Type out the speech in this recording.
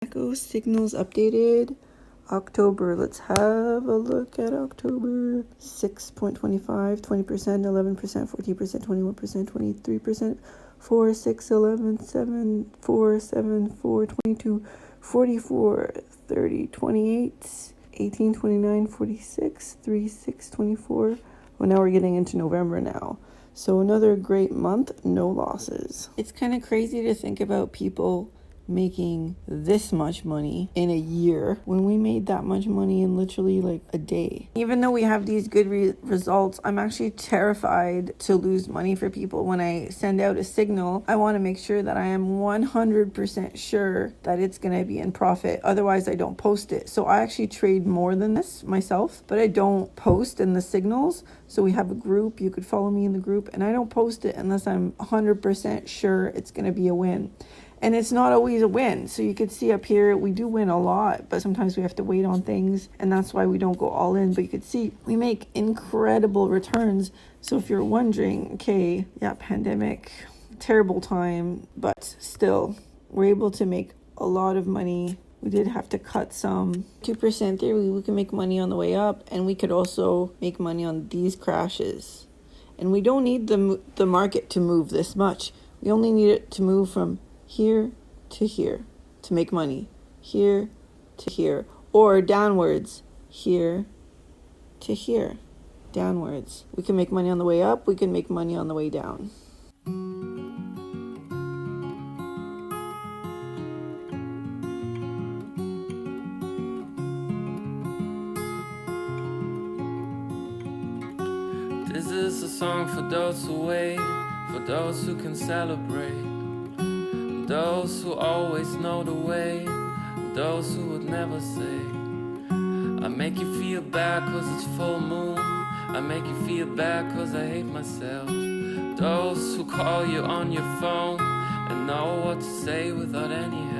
Echo signals updated. October, let's have a look at October. 6.25, 20%, 11%, 14%, 21%, 23%, 4, 6, 11, 7, 4, 7, 4, 22, 44, 30, 28, 18, 29, 46, 3, 6, 24. Well, now we're getting into November now. So another great month, no losses. It's kind of crazy to think about people making this much money in a year when we made that much money in literally like a day. Even though we have these good results, I'm actually terrified to lose money for people. When I send out a signal, I want to make sure that I am 100% sure that it's going to be in profit. Otherwise, I don't post it. So I actually trade more than this myself, but I don't post in the signals. So we have a group. You could follow me in the group, and I don't post it unless I'm 100% sure it's going to be a win. And it's not always a win. So you can see up here, we do win a lot, but sometimes we have to wait on things. And that's why we don't go all in. But you could see we make incredible returns. So if you're wondering, okay, yeah, pandemic, terrible time, but still, we're able to make a lot of money. We did have to cut some. 2% there, we can make money on the way up. And we could also make money on these crashes. And we don't need the market to move this much. We only need it to move from here to here to make money, here to here, or downwards, here to here, downwards. We can make money on the way up, we can make money on the way down. This is a song for those who wait, for those who can celebrate, those who always know the way, those who would never say, I make you feel bad cause it's full moon, I make you feel bad cause I hate myself. Those who call you on your phone and know what to say without any help.